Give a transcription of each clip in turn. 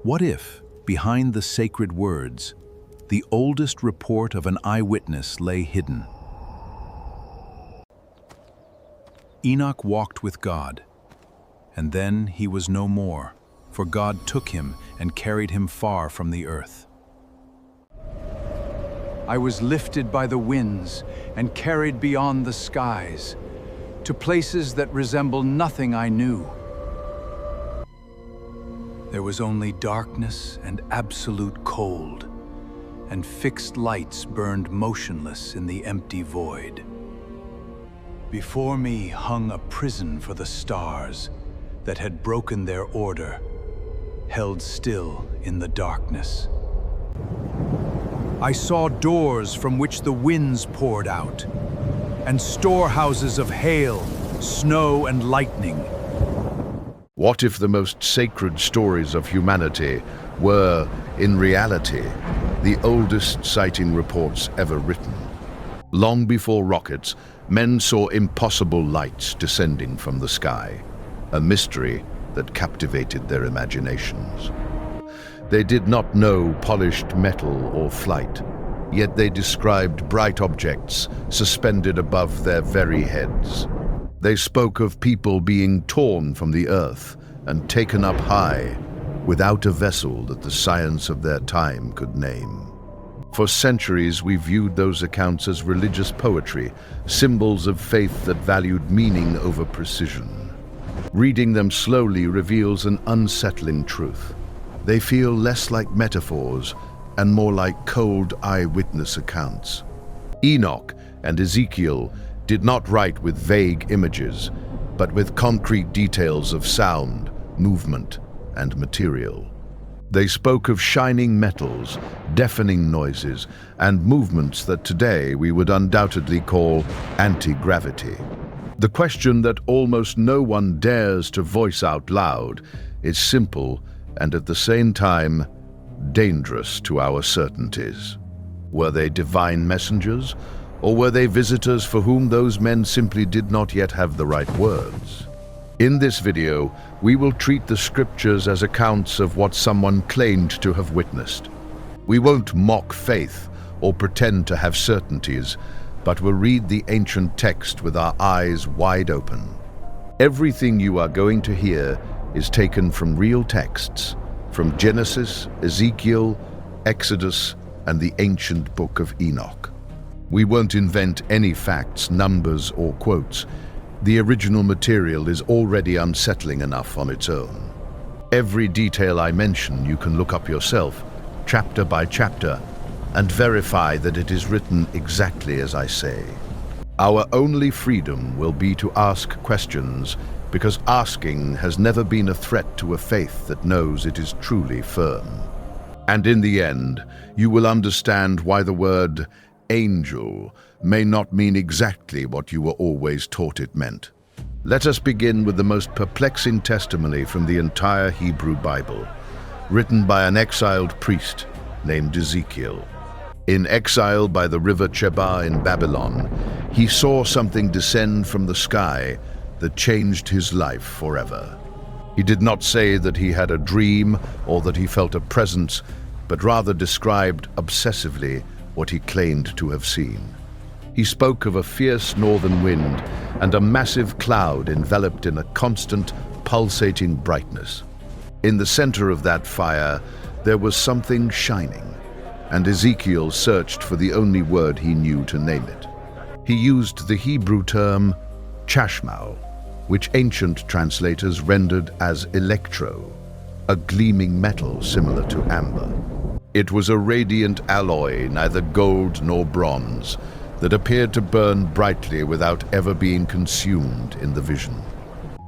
What if, behind the sacred words, the oldest report of an eyewitness lay hidden? Enoch walked with God, and then he was no more, for God took him and carried him far from the earth. I was lifted by the winds and carried beyond the skies, to places that resemble nothing I knew. There was only darkness and absolute cold, and fixed lights burned motionless in the empty void. Before me hung a prison for the stars that had broken their order, held still in the darkness. I saw doors from which the winds poured out, and storehouses of hail, snow, and lightning. What if the most sacred stories of humanity were, in reality, the oldest sighting reports ever written? Long before rockets, men saw impossible lights descending from the sky, a mystery that captivated their imaginations. They did not know polished metal or flight, yet they described bright objects suspended above their very heads. They spoke of people being torn from the earth and taken up high, without a vessel that the science of their time could name. For centuries, we viewed those accounts as religious poetry, symbols of faith that valued meaning over precision. Reading them slowly reveals an unsettling truth. They feel less like metaphors and more like cold eyewitness accounts. Enoch and Ezekiel did not write with vague images, but with concrete details of sound, movement, and material. They spoke of shining metals, deafening noises, and movements that today we would undoubtedly call anti-gravity. The question that almost no one dares to voice out loud is simple and at the same time dangerous to our certainties. Were they divine messengers, or were they visitors for whom those men simply did not yet have the right words? In this video, we will treat the scriptures as accounts of what someone claimed to have witnessed. We won't mock faith or pretend to have certainties, but will read the ancient text with our eyes wide open. Everything you are going to hear is taken from real texts, from Genesis, Ezekiel, Exodus, and the ancient Book of Enoch. We won't invent any facts, numbers, or quotes. The original material is already unsettling enough on its own. Every detail I mention you can look up yourself, chapter by chapter, and verify that it is written exactly as I say. Our only freedom will be to ask questions, because asking has never been a threat to a faith that knows it is truly firm. And in the end, you will understand why the word angel may not mean exactly what you were always taught it meant. Let us begin with the most perplexing testimony from the entire Hebrew Bible, written by an exiled priest named Ezekiel. In exile by the river Chebar in Babylon, he saw something descend from the sky that changed his life forever. He did not say that he had a dream or that he felt a presence, but rather described obsessively what he claimed to have seen. He spoke of a fierce northern wind and a massive cloud enveloped in a constant, pulsating brightness. In the center of that fire, there was something shining, and Ezekiel searched for the only word he knew to name it. He used the Hebrew term Chashmau, which ancient translators rendered as electro, a gleaming metal similar to amber. It was a radiant alloy, neither gold nor bronze, that appeared to burn brightly without ever being consumed in the vision.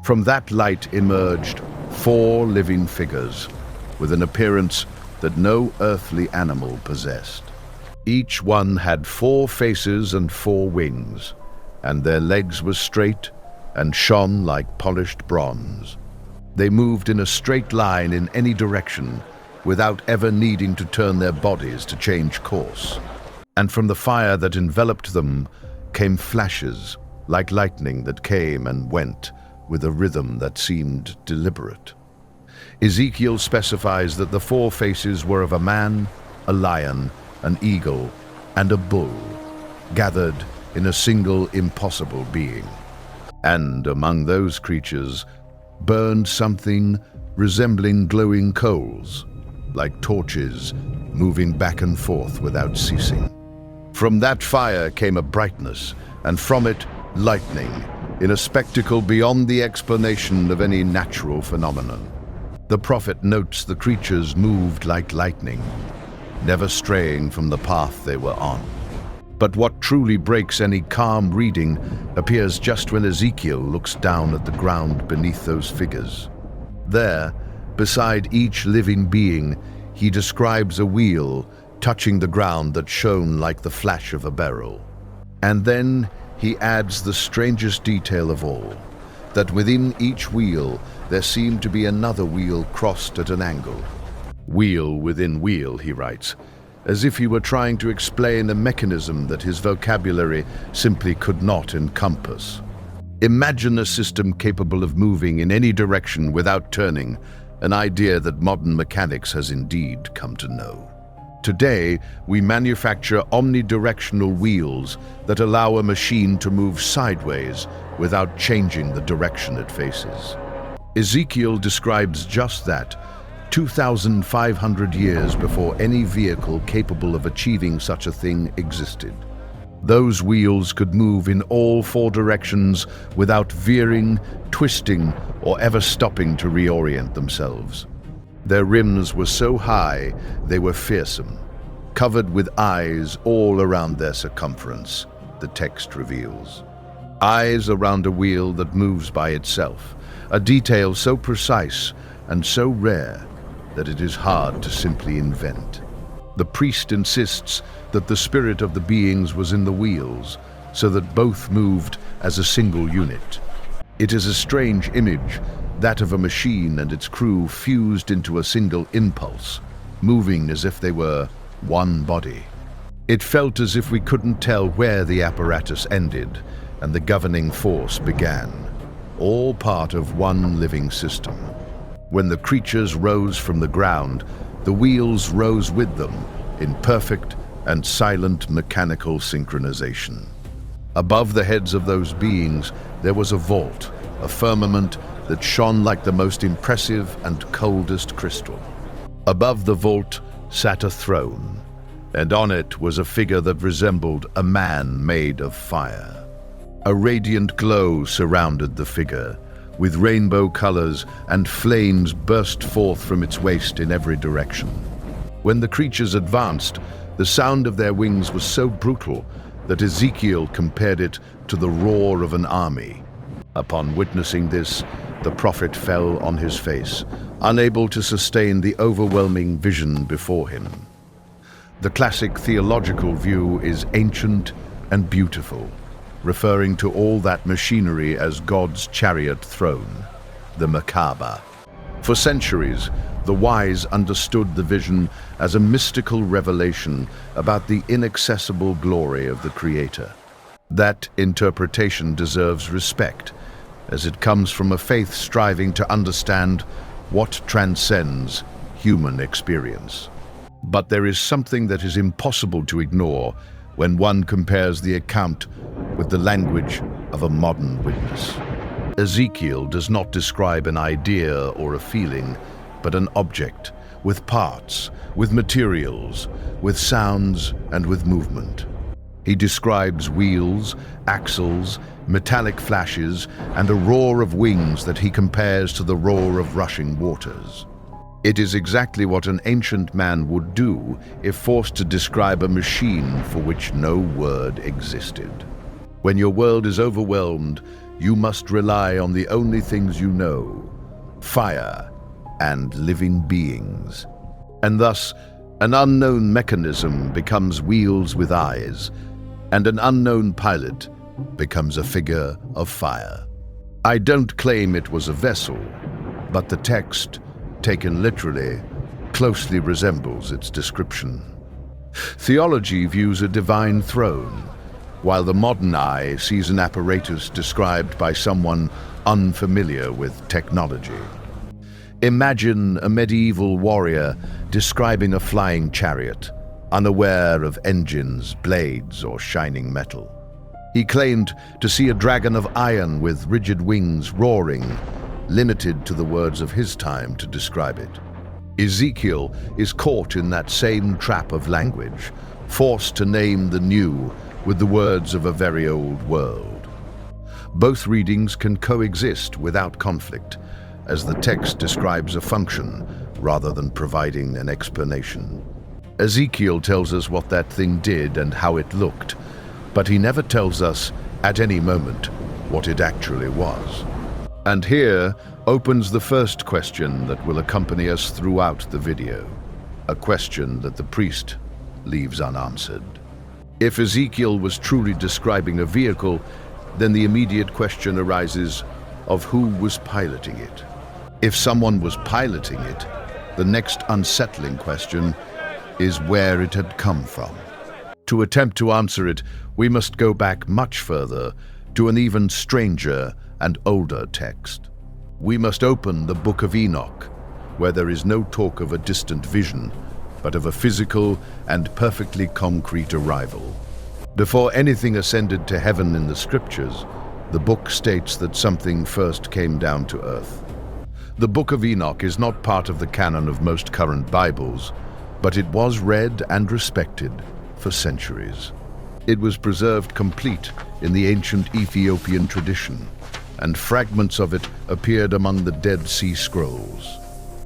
From that light emerged 4 living figures, with an appearance that no earthly animal possessed. Each one had 4 faces and 4 wings, and their legs were straight and shone like polished bronze. They moved in a straight line in any direction, without ever needing to turn their bodies to change course. And from the fire that enveloped them came flashes, like lightning that came and went with a rhythm that seemed deliberate. Ezekiel specifies that the four faces were of a man, a lion, an eagle, and a bull, gathered in a single impossible being. And among those creatures burned something resembling glowing coals, like torches moving back and forth without ceasing. From that fire came a brightness, and from it lightning, in a spectacle beyond the explanation of any natural phenomenon. The prophet notes the creatures moved like lightning, never straying from the path they were on. But what truly breaks any calm reading appears just when Ezekiel looks down at the ground beneath those figures. There, beside each living being, he describes a wheel touching the ground that shone like the flash of a beryl. And then he adds the strangest detail of all, that within each wheel there seemed to be another wheel crossed at an angle. Wheel within wheel, he writes, as if he were trying to explain a mechanism that his vocabulary simply could not encompass. Imagine a system capable of moving in any direction without turning, an idea that modern mechanics has indeed come to know. Today, we manufacture omnidirectional wheels that allow a machine to move sideways without changing the direction it faces. Ezekiel describes just that, 2,500 years before any vehicle capable of achieving such a thing existed. Those wheels could move in all four directions without veering, twisting, or ever stopping to reorient themselves. Their rims were so high they were fearsome, covered with eyes all around their circumference, the text reveals. Eyes around a wheel that moves by itself, a detail so precise and so rare that it is hard to simply invent. The priest insists that the spirit of the beings was in the wheels, so that both moved as a single unit. It is a strange image, that of a machine and its crew fused into a single impulse, moving as if they were one body. It felt as if we couldn't tell where the apparatus ended and the governing force began, all part of one living system. When the creatures rose from the ground, the wheels rose with them in perfect and silent mechanical synchronization. Above the heads of those beings, there was a vault, a firmament that shone like the most impressive and coldest crystal. Above the vault sat a throne, and on it was a figure that resembled a man made of fire. A radiant glow surrounded the figure, with rainbow colors, and flames burst forth from its waist in every direction. When the creatures advanced, the sound of their wings was so brutal that Ezekiel compared it to the roar of an army. Upon witnessing this, the prophet fell on his face, unable to sustain the overwhelming vision before him. The classic theological view is ancient and beautiful, referring to all that machinery as God's chariot throne, the Merkaba. For centuries, the wise understood the vision as a mystical revelation about the inaccessible glory of the Creator. That interpretation deserves respect, as it comes from a faith striving to understand what transcends human experience. But there is something that is impossible to ignore when one compares the account with the language of a modern witness. Ezekiel does not describe an idea or a feeling, but an object, with parts, with materials, with sounds, and with movement. He describes wheels, axles, metallic flashes, and a roar of wings that he compares to the roar of rushing waters. It is exactly what an ancient man would do if forced to describe a machine for which no word existed. When your world is overwhelmed, you must rely on the only things you know: fire and living beings. And thus, an unknown mechanism becomes wheels with eyes, and an unknown pilot becomes a figure of fire. I don't claim it was a vessel, but the text, taken literally, closely resembles its description. Theology views a divine throne, while the modern eye sees an apparatus described by someone unfamiliar with technology. Imagine a medieval warrior describing a flying chariot, unaware of engines, blades, or shining metal. He claimed to see a dragon of iron with rigid wings roaring, limited to the words of his time to describe it. Ezekiel is caught in that same trap of language, forced to name the new with the words of a very old world. Both readings can coexist without conflict, as the text describes a function rather than providing an explanation. Ezekiel tells us what that thing did and how it looked, but he never tells us, at any moment, what it actually was. And here opens the first question that will accompany us throughout the video, a question that the priest leaves unanswered. If Ezekiel was truly describing a vehicle, then the immediate question arises of who was piloting it. If someone was piloting it, the next unsettling question is where it had come from. To attempt to answer it, we must go back much further to an even stranger and older text. We must open the Book of Enoch, where there is no talk of a distant vision, but of a physical and perfectly concrete arrival. Before anything ascended to heaven in the scriptures, the book states that something first came down to earth. The Book of Enoch is not part of the canon of most current Bibles, but it was read and respected for centuries. It was preserved complete in the ancient Ethiopian tradition, and fragments of it appeared among the Dead Sea Scrolls.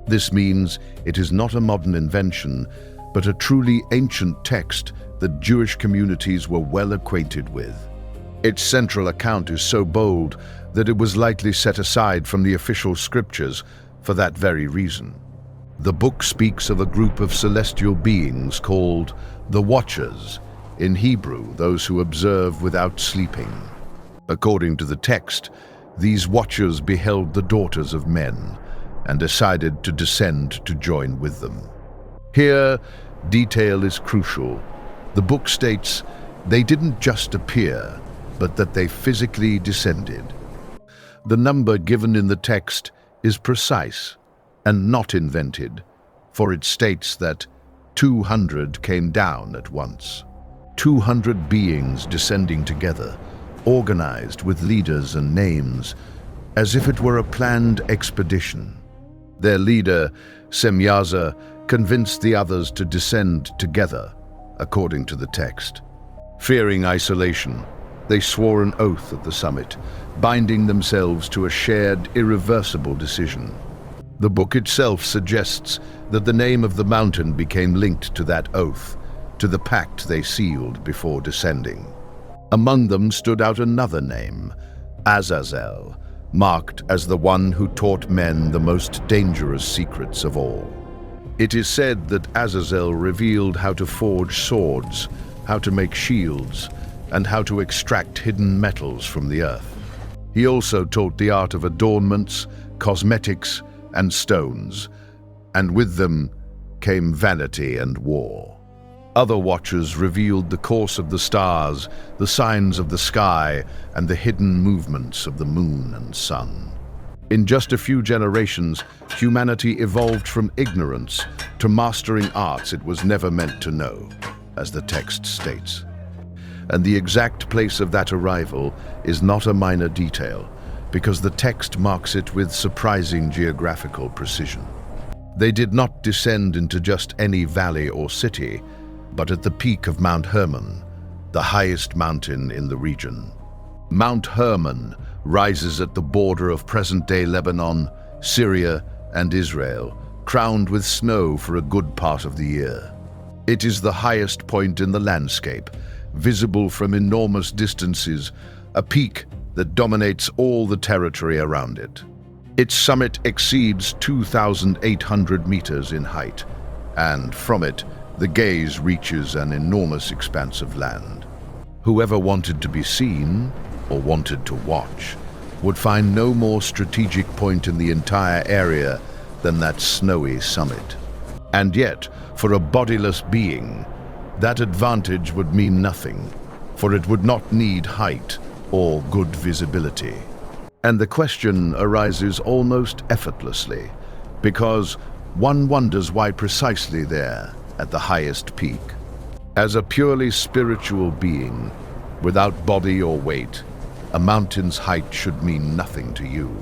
This means it is not a modern invention, but a truly ancient text that Jewish communities were well acquainted with. Its central account is so bold that it was likely set aside from the official scriptures for that very reason. The book speaks of a group of celestial beings called the Watchers, in Hebrew, those who observe without sleeping. According to the text, these Watchers beheld the daughters of men and decided to descend to join with them. Here, detail is crucial. The book states they didn't just appear, but that they physically descended. The number given in the text is precise and not invented, for it states that 200 came down at once. 200 beings descending together, organized with leaders and names, as if it were a planned expedition. Their leader, Semyaza, convinced the others to descend together, according to the text. Fearing isolation, they swore an oath at the summit, binding themselves to a shared, irreversible decision. The book itself suggests that the name of the mountain became linked to that oath, to the pact they sealed before descending. Among them stood out another name, Azazel, marked as the one who taught men the most dangerous secrets of all. It is said that Azazel revealed how to forge swords, how to make shields, and how to extract hidden metals from the earth. He also taught the art of adornments, cosmetics, and stones, and with them came vanity and war. Other watchers revealed the course of the stars, the signs of the sky, and the hidden movements of the moon and sun. In just a few generations, humanity evolved from ignorance to mastering arts it was never meant to know, as the text states. And the exact place of that arrival is not a minor detail, because the text marks it with surprising geographical precision. They did not descend into just any valley or city, but at the peak of Mount Hermon, the highest mountain in the region. Mount Hermon rises at the border of present-day Lebanon, Syria, and Israel, crowned with snow for a good part of the year. It is the highest point in the landscape, visible from enormous distances, a peak that dominates all the territory around it. Its summit exceeds 2,800 meters in height, and from it, the gaze reaches an enormous expanse of land. Whoever wanted to be seen, or wanted to watch, would find no more strategic point in the entire area than that snowy summit. And yet, for a bodiless being, that advantage would mean nothing, for it would not need height or good visibility. And the question arises almost effortlessly, because one wonders why precisely there, at the highest peak. As a purely spiritual being, without body or weight, a mountain's height should mean nothing to you.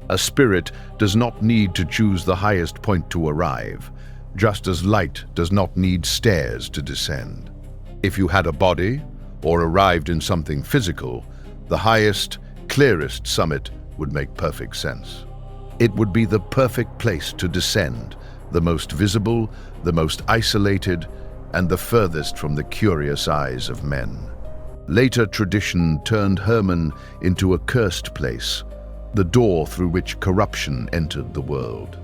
A spirit does not need to choose the highest point to arrive, just as light does not need stairs to descend. If you had a body, or arrived in something physical, the highest, clearest summit would make perfect sense. It would be the perfect place to descend, the most visible, the most isolated, and the furthest from the curious eyes of men. Later tradition turned Hermon into a cursed place, the door through which corruption entered the world.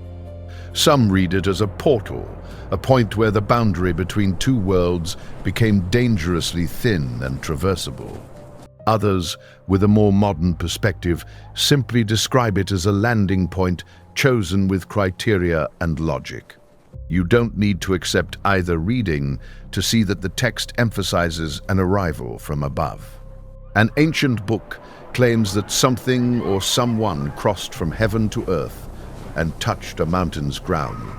Some read it as a portal, a point where the boundary between two worlds became dangerously thin and traversable. Others, with a more modern perspective, simply describe it as a landing point chosen with criteria and logic. You don't need to accept either reading to see that the text emphasizes an arrival from above. An ancient book claims that something or someone crossed from heaven to earth and touched a mountain's ground.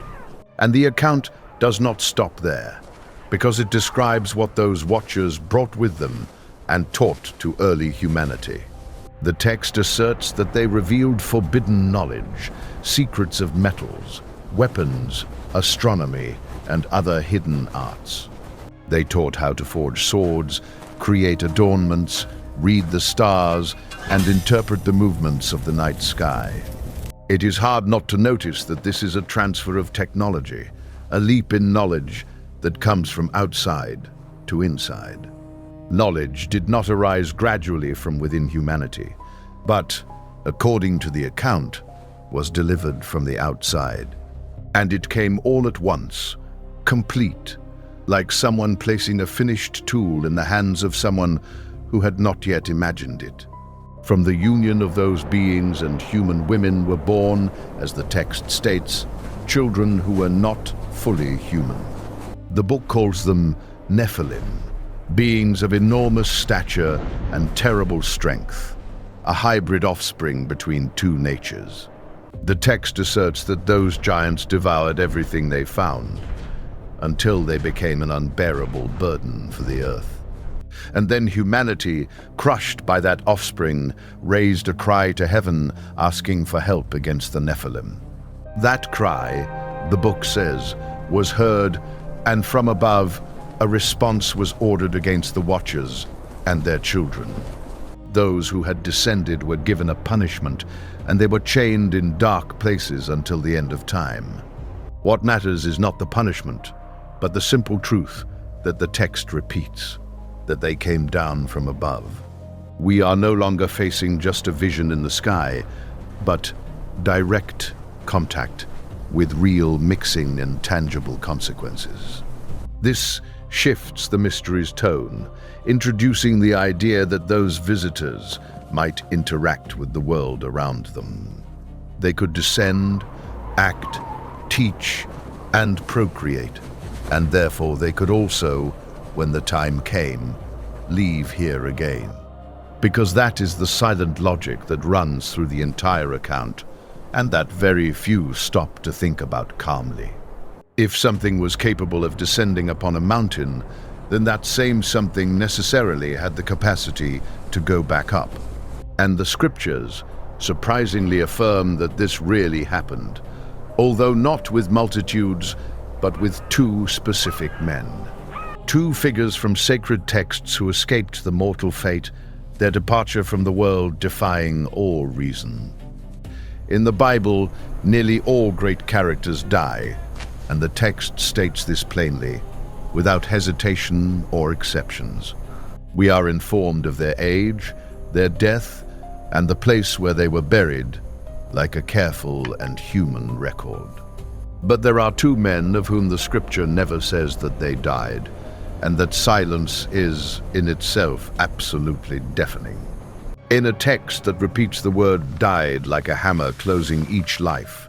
And the account does not stop there, because it describes what those watchers brought with them and taught to early humanity. The text asserts that they revealed forbidden knowledge, secrets of metals, weapons, astronomy, and other hidden arts. They taught how to forge swords, create adornments, read the stars, and interpret the movements of the night sky. It is hard not to notice that this is a transfer of technology, a leap in knowledge that comes from outside to inside. Knowledge did not arise gradually from within humanity, but, according to the account, was delivered from the outside. And it came all at once, complete, like someone placing a finished tool in the hands of someone who had not yet imagined it. From the union of those beings and human women were born, as the text states, children who were not fully human. The book calls them Nephilim, beings of enormous stature and terrible strength, a hybrid offspring between two natures. The text asserts that those giants devoured everything they found, until they became an unbearable burden for the earth. And then humanity, crushed by that offspring, raised a cry to heaven asking for help against the Nephilim. That cry, the book says, was heard, and from above, a response was ordered against the Watchers and their children. Those who had descended were given a punishment, and they were chained in dark places until the end of time. What matters is not the punishment, but the simple truth that the text repeats, that they came down from above. We are no longer facing just a vision in the sky, but direct contact with real mixing and tangible consequences. This shifts the mystery's tone, introducing the idea that those visitors might interact with the world around them. They could descend, act, teach, and procreate, and therefore they could also, when the time came, leave here again. Because that is the silent logic that runs through the entire account, and that very few stop to think about calmly. If something was capable of descending upon a mountain, then that same something necessarily had the capacity to go back up. And the scriptures surprisingly affirm that this really happened, although not with multitudes, but with two specific men. Two figures from sacred texts who escaped the mortal fate, their departure from the world defying all reason. In the Bible, nearly all great characters die, and the text states this plainly, without hesitation or exceptions. We are informed of their age, their death, and the place where they were buried, like a careful and human record. But there are two men of whom the scripture never says that they died, and that silence is, in itself, absolutely deafening. In a text that repeats the word died like a hammer closing each life,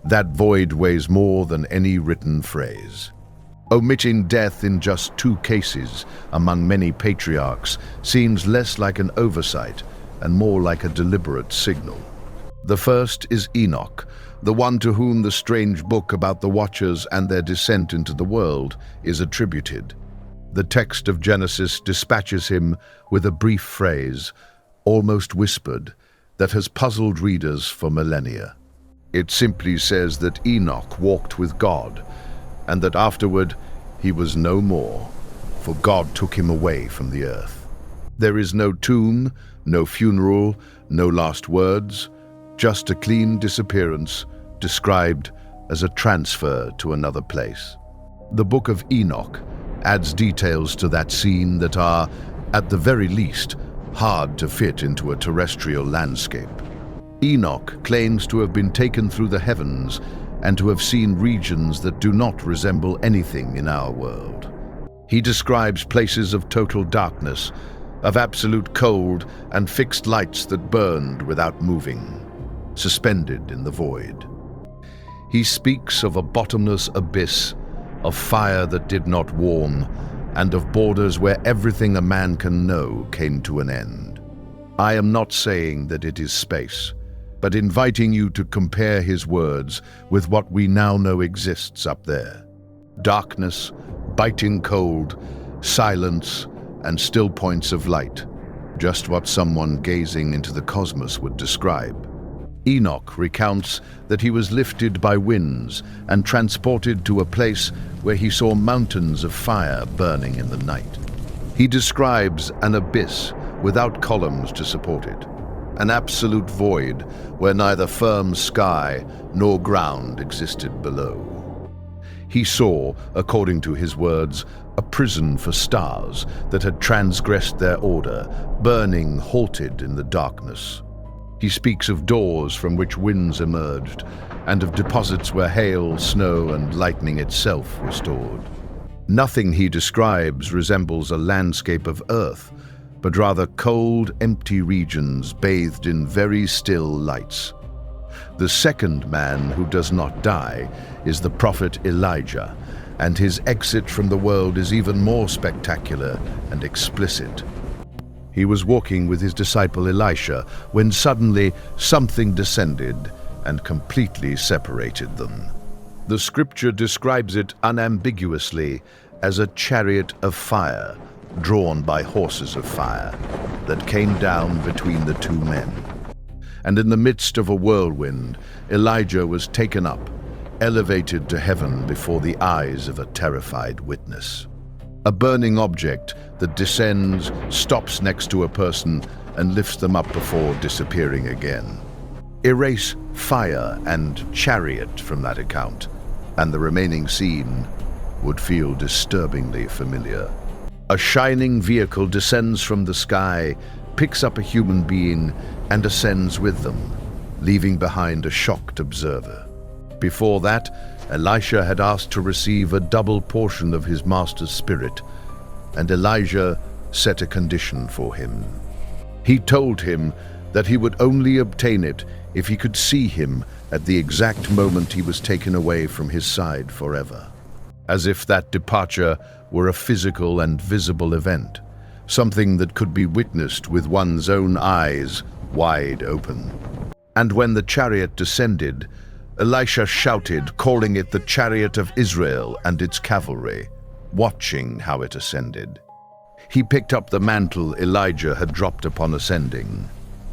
that void weighs more than any written phrase. Omitting death in just two cases among many patriarchs seems less like an oversight and more like a deliberate signal. The first is Enoch, the one to whom the strange book about the Watchers and their descent into the world is attributed. The text of Genesis dispatches him with a brief phrase, almost whispered, that has puzzled readers for millennia. It simply says that Enoch walked with God, and that afterward he was no more, for God took him away from the earth. There is no tomb, no funeral, no last words, just a clean disappearance described as a transfer to another place. The Book of Enoch adds details to that scene that are, at the very least, hard to fit into a terrestrial landscape. Enoch claims to have been taken through the heavens and to have seen regions that do not resemble anything in our world. He describes places of total darkness, of absolute cold and fixed lights that burned without moving, suspended in the void. He speaks of a bottomless abyss, of fire that did not warm, and of borders where everything a man can know came to an end. I am not saying that it is space, but inviting you to compare his words with what we now know exists up there. Darkness, biting cold, silence, and still points of light, just what someone gazing into the cosmos would describe. Enoch recounts that he was lifted by winds and transported to a place where he saw mountains of fire burning in the night. He describes an abyss without columns to support it, an absolute void where neither firm sky nor ground existed below. He saw, according to his words, a prison for stars that had transgressed their order, burning halted in the darkness. He speaks of doors from which winds emerged, and of deposits where hail, snow, and lightning itself were stored. Nothing he describes resembles a landscape of earth, but rather cold, empty regions bathed in very still lights. The second man who does not die is the prophet Elijah, and his exit from the world is even more spectacular and explicit. He was walking with his disciple Elisha when suddenly something descended and completely separated them. The scripture describes it unambiguously as a chariot of fire, drawn by horses of fire, that came down between the two men. And in the midst of a whirlwind, Elijah was taken up, elevated to heaven before the eyes of a terrified witness. A burning object that descends, stops next to a person, and lifts them up before disappearing again. Erase fire and chariot from that account, and the remaining scene would feel disturbingly familiar. A shining vehicle descends from the sky, picks up a human being, and ascends with them, leaving behind a shocked observer. Before that, Elisha had asked to receive a double portion of his master's spirit, and Elijah set a condition for him. He told him that he would only obtain it if he could see him at the exact moment he was taken away from his side forever. As if that departure were a physical and visible event, something that could be witnessed with one's own eyes wide open. And when the chariot descended, Elisha shouted, calling it the Chariot of Israel and its cavalry, watching how it ascended. He picked up the mantle Elijah had dropped upon ascending,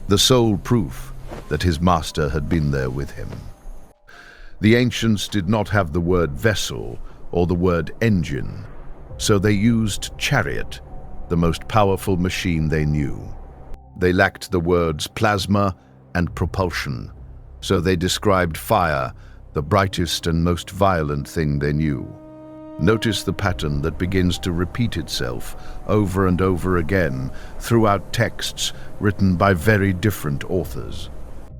the sole proof that his master had been there with him. The ancients did not have the word vessel or the word engine, so they used chariot, the most powerful machine they knew. They lacked the words plasma and propulsion, so they described fire, the brightest and most violent thing they knew. Notice the pattern that begins to repeat itself over and over again throughout texts written by very different authors.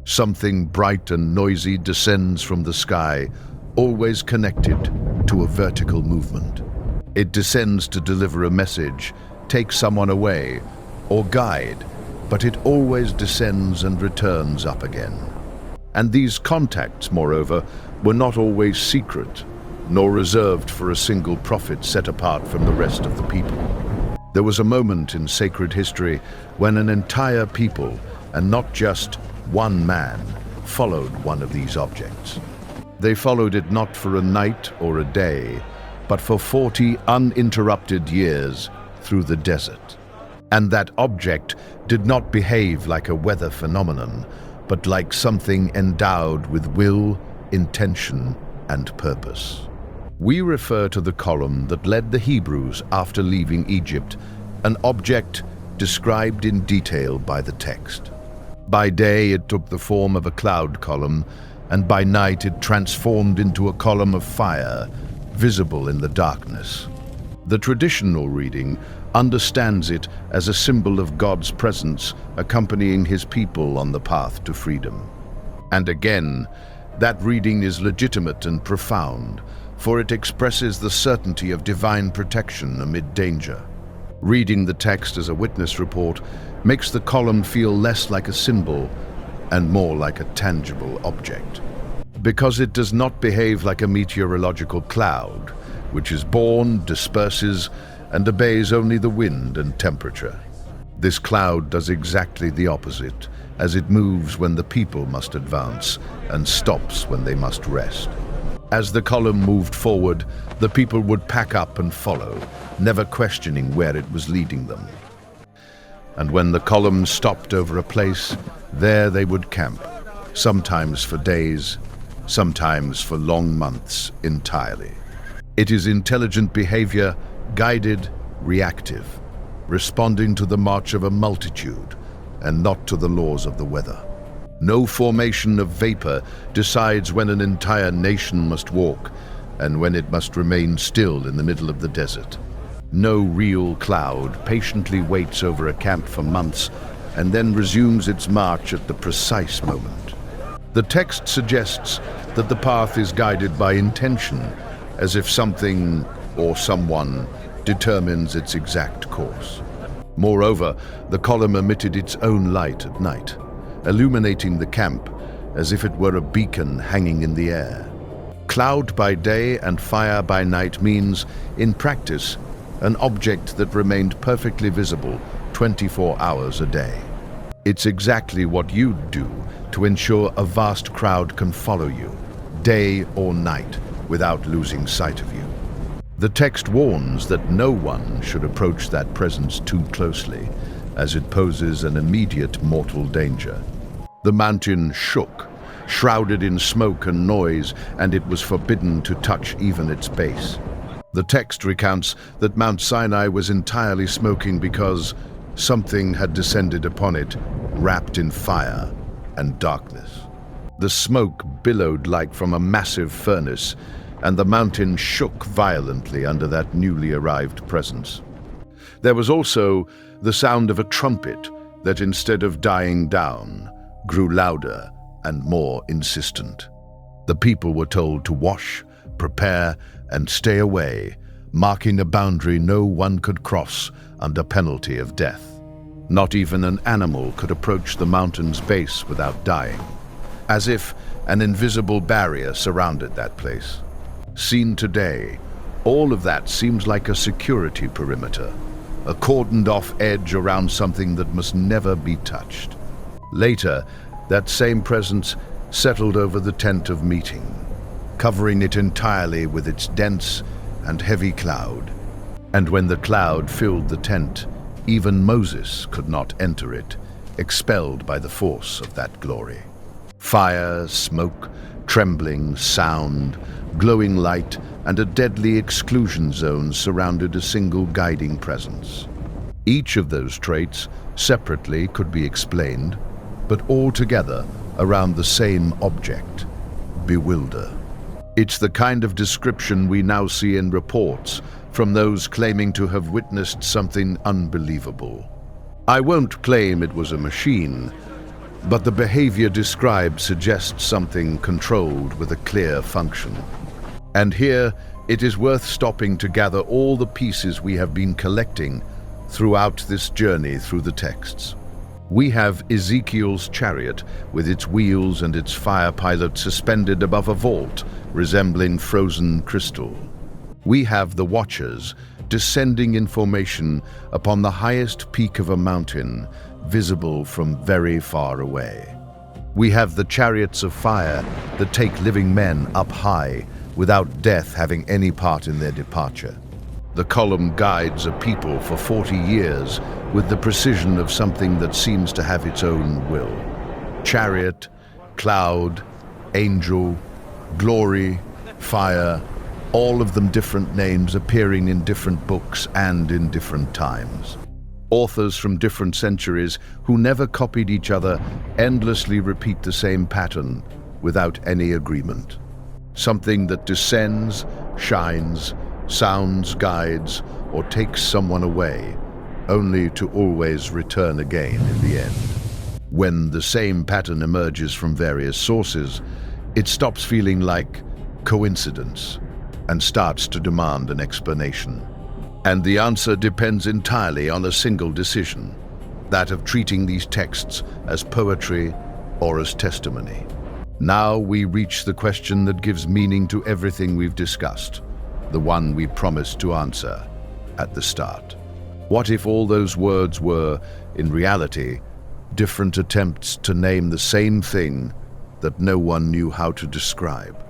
Something bright and noisy descends from the sky, always connected to a vertical movement. It descends to deliver a message, take someone away, or guide, but it always descends and returns up again. And these contacts, moreover, were not always secret, nor reserved for a single prophet set apart from the rest of the people. There was a moment in sacred history when an entire people, and not just one man, followed one of these objects. They followed it not for a night or a day, but for 40 uninterrupted years through the desert. And that object did not behave like a weather phenomenon, but like something endowed with will, intention, and purpose. We refer to the column that led the Hebrews after leaving Egypt, an object described in detail by the text. By day it took the form of a cloud column, and by night it transformed into a column of fire, visible in the darkness. The traditional reading understands it as a symbol of God's presence accompanying his people on the path to freedom. And again, that reading is legitimate and profound, for it expresses the certainty of divine protection amid danger. Reading the text as a witness report makes the column feel less like a symbol and more like a tangible object, because it does not behave like a meteorological cloud, which is born, disperses, and obeys only the wind and temperature. This cloud does exactly the opposite, as it moves when the people must advance and stops when they must rest. As the column moved forward, the people would pack up and follow, never questioning where it was leading them. And when the column stopped over a place, there they would camp, sometimes for days, sometimes for long months entirely. It is intelligent behavior, guided, reactive, responding to the march of a multitude and not to the laws of the weather. No formation of vapor decides when an entire nation must walk and when it must remain still in the middle of the desert. No real cloud patiently waits over a camp for months and then resumes its march at the precise moment. The text suggests that the path is guided by intention, as if something or someone determines its exact course. Moreover, the column emitted its own light at night, illuminating the camp as if it were a beacon hanging in the air. Cloud by day and fire by night means, in practice, an object that remained perfectly visible 24 hours a day. It's exactly what you'd do to ensure a vast crowd can follow you, day or night, without losing sight of you. The text warns that no one should approach that presence too closely, as it poses an immediate mortal danger. The mountain shook, shrouded in smoke and noise, and it was forbidden to touch even its base. The text recounts that Mount Sinai was entirely smoking because something had descended upon it, wrapped in fire and darkness. The smoke billowed like from a massive furnace, and the mountain shook violently under that newly arrived presence. There was also the sound of a trumpet that, instead of dying down, grew louder and more insistent. The people were told to wash, prepare, and stay away, marking a boundary no one could cross under penalty of death. Not even an animal could approach the mountain's base without dying, as if an invisible barrier surrounded that place. Seen today, all of that seems like a security perimeter, a cordoned-off edge around something that must never be touched. Later, that same presence settled over the tent of meeting, covering it entirely with its dense and heavy cloud. And when the cloud filled the tent, even Moses could not enter it, expelled by the force of that glory. Fire, smoke, trembling, sound, glowing light, and a deadly exclusion zone surrounded a single guiding presence. Each of those traits separately could be explained, but all together around the same object: bewilder. It's the kind of description we now see in reports from those claiming to have witnessed something unbelievable. I won't claim it was a machine, but the behavior described suggests something controlled with a clear function. And here, it is worth stopping to gather all the pieces we have been collecting throughout this journey through the texts. We have Ezekiel's chariot with its wheels and its fire pilot suspended above a vault resembling frozen crystal. We have the Watchers descending in formation upon the highest peak of a mountain, visible from very far away. We have the chariots of fire that take living men up high, without death having any part in their departure. The column guides a people for 40 years with the precision of something that seems to have its own will. Chariot, cloud, angel, glory, fire, all of them different names appearing in different books and in different times. Authors from different centuries who never copied each other endlessly repeat the same pattern without any agreement. Something that descends, shines, sounds, guides, or takes someone away, only to always return again in the end. When the same pattern emerges from various sources, it stops feeling like coincidence and starts to demand an explanation. And the answer depends entirely on a single decision, that of treating these texts as poetry or as testimony. Now we reach the question that gives meaning to everything we've discussed, the one we promised to answer at the start. What if all those words were, in reality, different attempts to name the same thing that no one knew how to describe?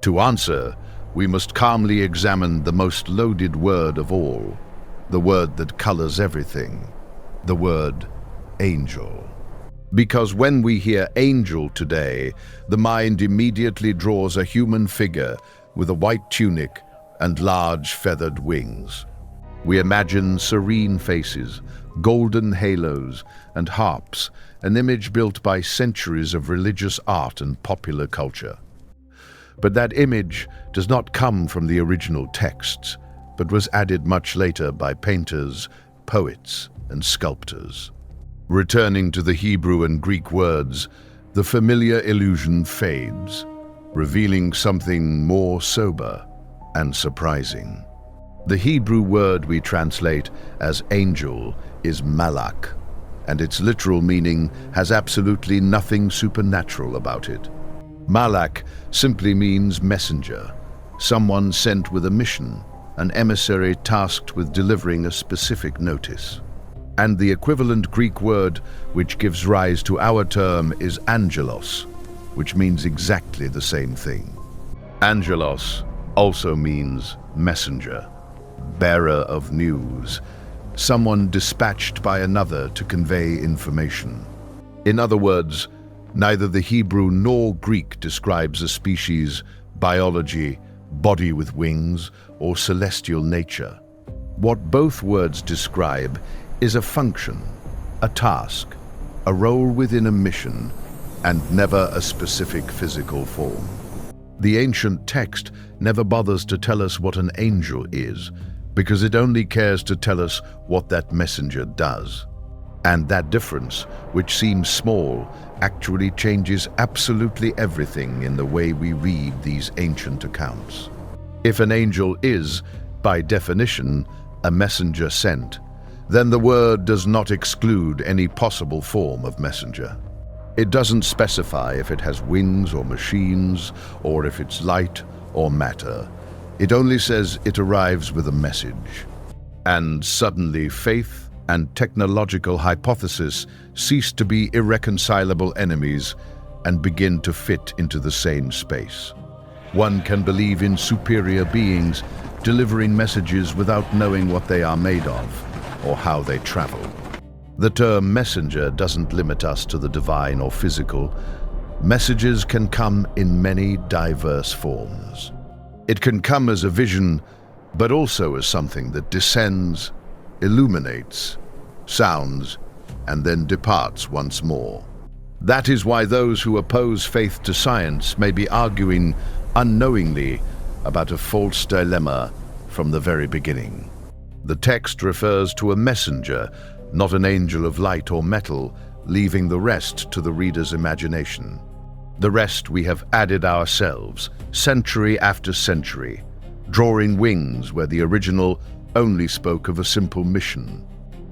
To answer, we must calmly examine the most loaded word of all, the word that colors everything, the word angel. Because when we hear angel today, the mind immediately draws a human figure with a white tunic and large feathered wings. We imagine serene faces, golden halos, and harps, an image built by centuries of religious art and popular culture. But that image does not come from the original texts, but was added much later by painters, poets, and sculptors. Returning to the Hebrew and Greek words, the familiar illusion fades, revealing something more sober and surprising. The Hebrew word we translate as angel is malakh, and its literal meaning has absolutely nothing supernatural about it. Malakh simply means messenger, someone sent with a mission, an emissary tasked with delivering a specific notice. And the equivalent Greek word which gives rise to our term is angelos, which means exactly the same thing. Angelos also means messenger, bearer of news, someone dispatched by another to convey information. In other words, neither the Hebrew nor Greek describes a species, biology, body with wings, or celestial nature. What both words describe is a function, a task, a role within a mission, and never a specific physical form. The ancient text never bothers to tell us what an angel is, because it only cares to tell us what that messenger does. And that difference, which seems small, actually changes absolutely everything in the way we read these ancient accounts. If an angel is, by definition, a messenger sent, then the word does not exclude any possible form of messenger. It doesn't specify if it has wings or machines, or if it's light or matter. It only says it arrives with a message. And suddenly faith and technological hypothesis cease to be irreconcilable enemies and begin to fit into the same space. One can believe in superior beings delivering messages without knowing what they are made of or how they travel. The term messenger doesn't limit us to the divine or physical. Messages can come in many diverse forms. It can come as a vision, but also as something that descends, illuminates, sounds, and then departs once more. That is why those who oppose faith to science may be arguing unknowingly about a false dilemma from the very beginning. The text refers to a messenger, not an angel of light or metal, leaving the rest to the reader's imagination. The rest we have added ourselves, century after century, drawing wings where the original only spoke of a simple mission.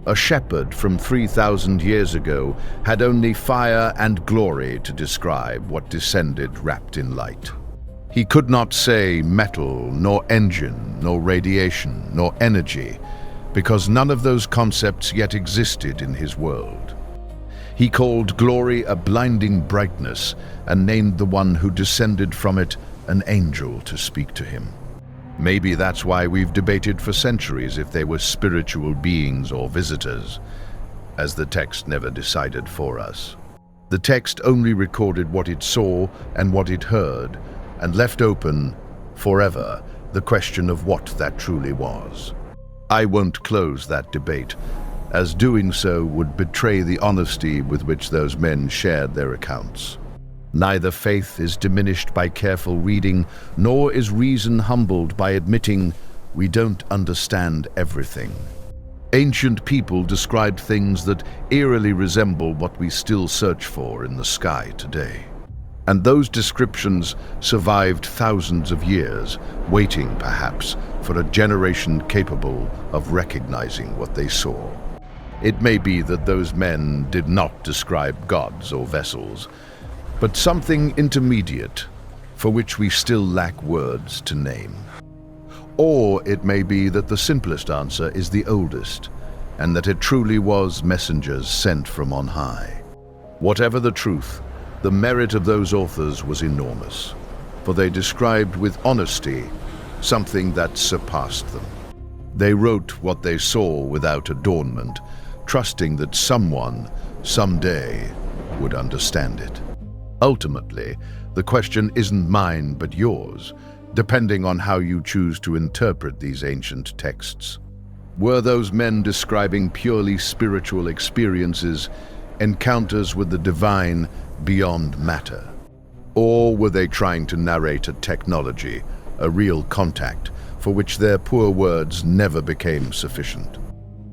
A shepherd from 3,000 years ago had only fire and glory to describe what descended wrapped in light. He could not say metal, nor engine, nor radiation, nor energy, because none of those concepts yet existed in his world. He called glory a blinding brightness and named the one who descended from it an angel to speak to him. Maybe that's why we've debated for centuries if they were spiritual beings or visitors, as the text never decided for us. The text only recorded what it saw and what it heard, and left open, forever, the question of what that truly was. I won't close that debate, as doing so would betray the honesty with which those men shared their accounts. Neither faith is diminished by careful reading, nor is reason humbled by admitting we don't understand everything. Ancient people described things that eerily resemble what we still search for in the sky today. And those descriptions survived thousands of years, waiting, perhaps, for a generation capable of recognizing what they saw. It may be that those men did not describe gods or vessels, but something intermediate, for which we still lack words to name. Or it may be that the simplest answer is the oldest, and that it truly was messengers sent from on high. Whatever the truth, the merit of those authors was enormous, for they described with honesty something that surpassed them. They wrote what they saw without adornment, trusting that someone, someday, would understand it. Ultimately, the question isn't mine but yours, depending on how you choose to interpret these ancient texts. Were those men describing purely spiritual experiences, encounters with the divine beyond matter? Or were they trying to narrate a technology, a real contact, for which their poor words never became sufficient?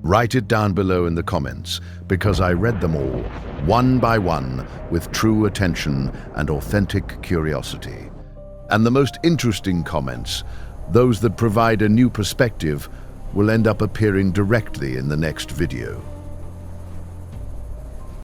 Write it down below in the comments, because I read them all, one by one, with true attention and authentic curiosity. And the most interesting comments, those that provide a new perspective, will end up appearing directly in the next video.